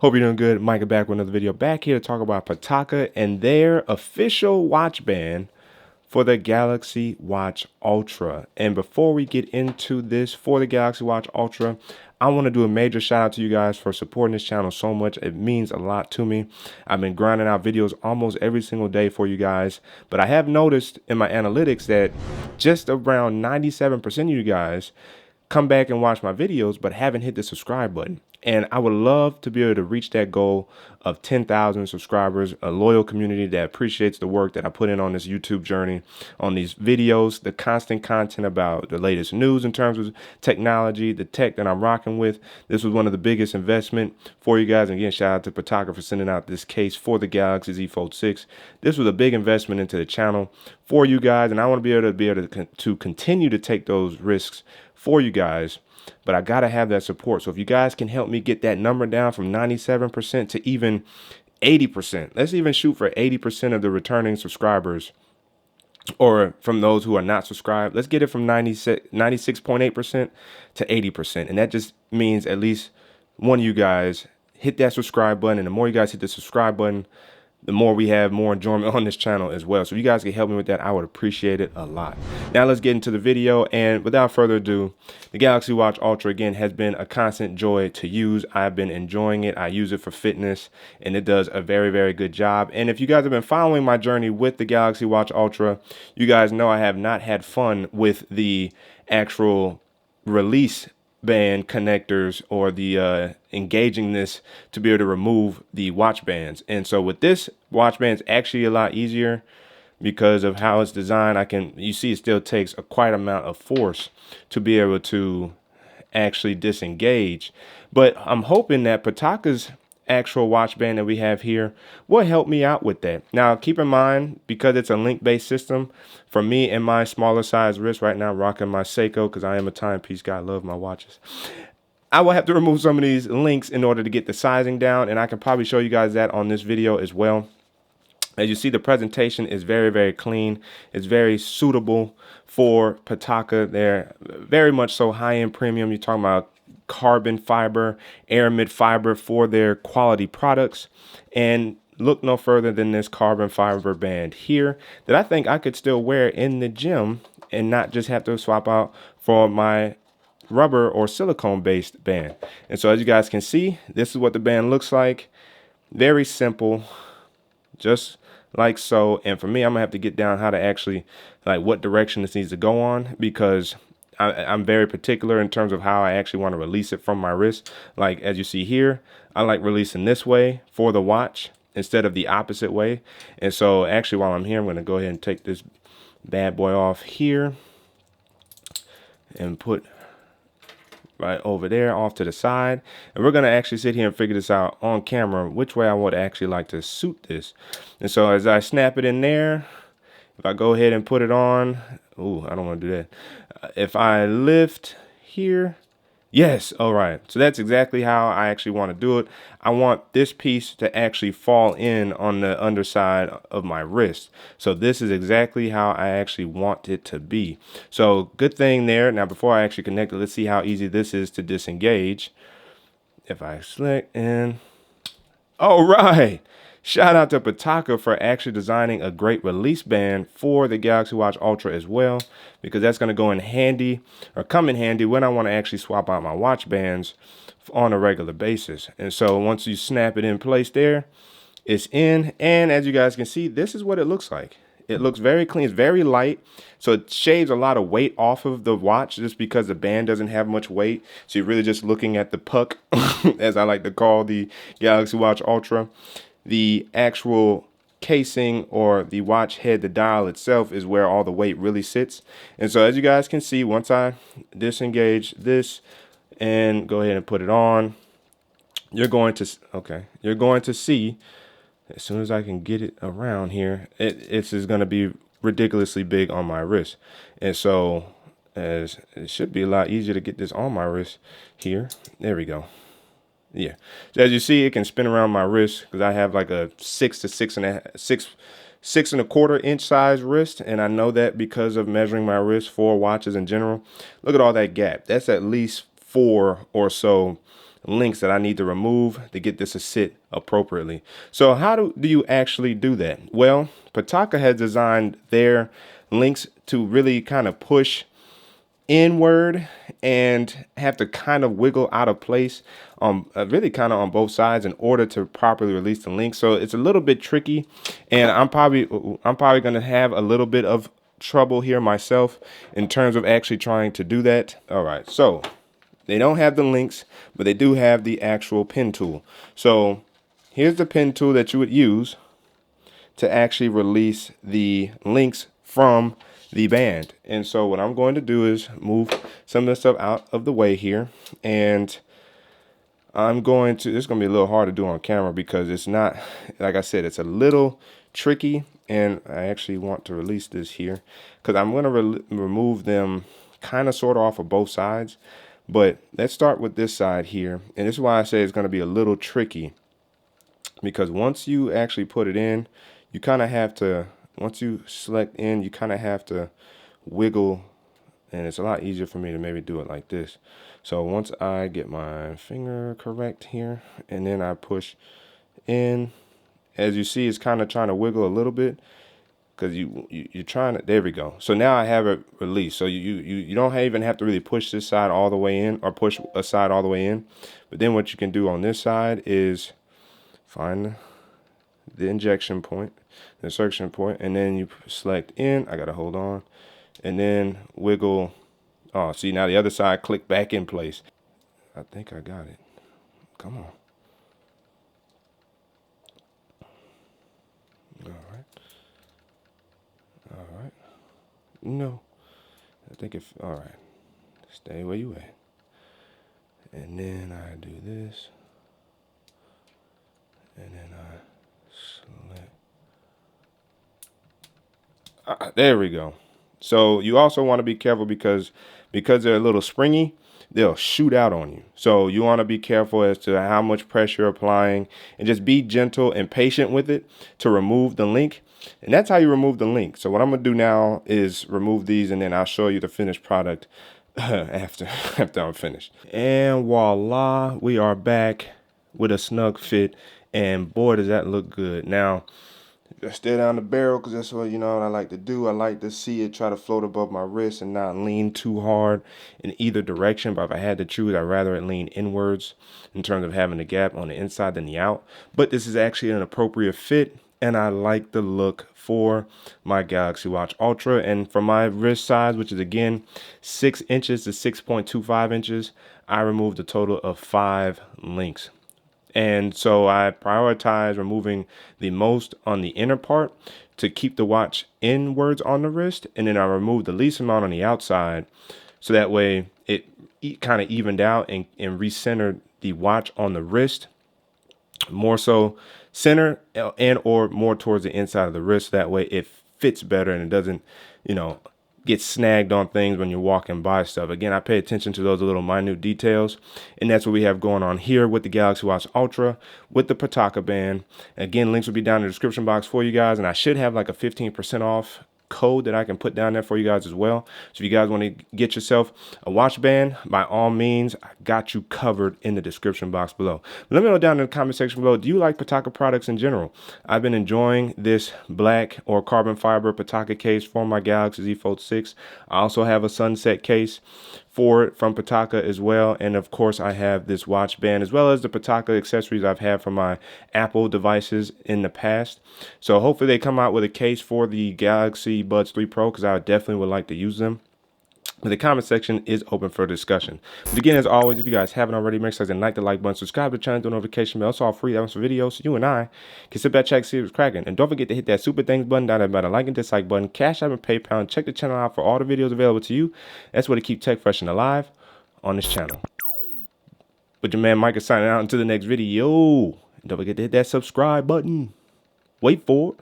Hope you're doing good. Micah back with another video. Back here to talk about Pitaka and their official watch band for the Galaxy Watch Ultra. And before we get into this for the Galaxy Watch Ultra, I want to do a major shout out to you guys for supporting this channel so much. It means a lot to me. I've been grinding out videos almost every single day for you guys, but I have noticed in my analytics that just around 97% of you guys come back and watch my videos but haven't hit the subscribe button. And I would love to be able to reach that goal of 10,000 subscribers, a loyal community that appreciates the work that I put in on this YouTube journey, on these videos, the constant content about the latest news in terms of technology, the tech that I'm rocking with. This was one of the biggest investment for you guys. And again, shout out to Pitaka for sending out this case for the Galaxy Z Fold 6. This was a big investment into the channel for you guys, and I want to be able to continue to take those risks for you guys. But I got to have that support. So if you guys can help me get that number down from 97% to even 80%, let's even shoot for 80% of the returning subscribers, or from those who are not subscribed. Let's get it from 96.8% to 80%. And that just means at least one of you guys hit that subscribe button. And the more you guys hit the subscribe button, the more we have more enjoyment on this channel as well. So if you guys can help me with that, I would appreciate it a lot. Now let's get into the video. And without further ado, the Galaxy Watch Ultra, again, has been a constant joy to use. I've been enjoying it. I use it for fitness, and it does a very, very good job. And if you guys have been following my journey with the Galaxy Watch Ultra, you guys know I have not had fun with the actual release band connectors or the engaging this to be able to remove the watch bands. And so with this watch band, it's actually a lot easier because of how it's designed. You see it still takes a quite amount of force to be able to actually disengage. But I'm hoping that Pitaka's actual watch band that we have here will help me out with that. Now keep in mind, because it's a link-based system, for me and my smaller size wrist right now, rocking my Seiko because I am a timepiece guy, I love my watches, I will have to remove some of these links in order to get the sizing down, and I can probably show you guys that on this video as well. As you see, the presentation is very, very clean. It's very suitable for Pitaka. They're very much so high-end premium. You're talking about carbon fiber, aramid fiber for their quality products. And look no further than this carbon fiber band here that I think I could still wear in the gym and not just have to swap out for my rubber or silicone based band. And so as you guys can see, this is what the band looks like. Very simple, just like so. And for me, I'm gonna have to get down how to actually, like, what direction this needs to go on, because I'm very particular in terms of how I actually want to release it from my wrist. Like as you see here, I like releasing this way for the watch instead of the opposite way. And so actually while I'm here, I'm going to go ahead and take this bad boy off here and put right over there off to the side. And we're going to actually sit here and figure this out on camera, which way I would actually like to suit this. And so as I snap it in there, if I go ahead and put it on, ooh, I don't want to do that. If I lift here, yes, all right. So that's exactly how I actually want to do it. I want this piece to actually fall in on the underside of my wrist. So this is exactly how I actually want it to be. So good thing there. Now, before I actually connect it, let's see how easy this is to disengage. If I select and, all right. Shout out to Pitaka for actually designing a great release band for the Galaxy Watch Ultra as well, because that's going to go in handy, or come in handy, when I want to actually swap out my watch bands on a regular basis. And so once you snap it in place there, it's in. And as you guys can see, this is what it looks like. It looks very clean. It's very light, so it shaves a lot of weight off of the watch just because the band doesn't have much weight. So you're really just looking at the puck, as I like to call the Galaxy Watch Ultra. The actual casing, or the watch head, the dial itself, is where all the weight really sits. And so as you guys can see, once I disengage this and go ahead and put it on, you're going to see, as soon as I can get it around here, it's going to be ridiculously big on my wrist. And so as it should be a lot easier to get this on my wrist here. There we go. Yeah, so as you see, it can spin around my wrist because I have like a 6 and a quarter inch size wrist, and I know that because of measuring my wrist for watches in general. Look at all that gap. That's at least 4 or so links that I need to remove to get this to sit appropriately. So how do you actually do that? Well, Pitaka has designed their links to really kind of push inward and have to kind of wiggle out of place really kind of on both sides in order to properly release the link. So it's a little bit tricky, and I'm probably going to have a little bit of trouble here myself in terms of actually trying to do that. All right, so they don't have the links, but they do have the actual pen tool. So here's the pen tool that you would use to actually release the links from the band. And so what I'm going to do is move some of the stuff out of the way here, and it's going to be a little hard to do on camera because it's not, like I said, it's a little tricky, and I actually want to release this here because I'm going to remove them kind of sort of off of both sides. But let's start with this side here, and this is why I say it's going to be a little tricky, because once you actually put it in, you kind of have to, once you select in, you kind of have to wiggle, and it's a lot easier for me to maybe do it like this. So once I get my finger correct here, and then I push in, as you see, it's kind of trying to wiggle a little bit because you're trying to, there we go. So now I have it released. So you don't even have to really push this side all the way in or push a side all the way in. But then what you can do on this side is find the injection point, the insertion point, and then you select in. I gotta hold on, and then wiggle. Oh, see, now the other side click back in place. I think I got it. Come on. All right. All right. No. I think if, all right. Stay where you at. And then I do this. And then I select. There we go. So you also want to be careful because they're a little springy, they'll shoot out on you. So you want to be careful as to how much pressure you're applying, and just be gentle and patient with it to remove the link. And that's how you remove the link. So what I'm going to do now is remove these, and then I'll show you the finished product after I'm finished. And voila, we are back with a snug fit, and boy, does that look good. Now, I stare down the barrel because that's what, what I like to do. I like to see it try to float above my wrist and not lean too hard in either direction. But if I had to choose, I'd rather it lean inwards in terms of having the gap on the inside than the out. But this is actually an appropriate fit, and I like the look for my Galaxy Watch Ultra. And for my wrist size, which is again 6 inches to 6.25 inches, I removed a total of 5 links. And so I prioritize removing the most on the inner part to keep the watch inwards on the wrist. And then I remove the least amount on the outside. So that way it kind of evened out and recentered the watch on the wrist. More so center and or more towards the inside of the wrist. That way it fits better and it doesn't, get snagged on things when you're walking by stuff. Again, I pay attention to those little minute details, and that's what we have going on here with the Galaxy Watch Ultra with the Pitaka band. Again, links will be down in the description box for you guys, and I should have like a 15% off code that I can put down there for you guys as well. So if you guys want to get yourself a watch band, by all means, I got you covered in the description box below. But let me know down in the comment section below, do you like Pitaka products in general? I've been enjoying this black or carbon fiber Pitaka case for my Galaxy Z Fold 6. I also have a sunset case for it from Pitaka as well, and of course I have this watch band as well as the Pitaka accessories I've had for my Apple devices in the past. So hopefully they come out with a case for the Galaxy Buds 3 Pro, because I definitely would like to use them. But the comment section is open for discussion. But again, as always, if you guys haven't already, make sure to like the like button, subscribe to the channel, do notification bell. It's all free. That was for videos, so you and I can sit back, check, see what's cracking. And don't forget to hit that super thanks button down there by the like and dislike button, Cash App and PayPal, and check the channel out for all the videos available to you. That's what to keep tech fresh and alive on this channel. But your man Micah signing out until the next video. And don't forget to hit that subscribe button. Wait for it.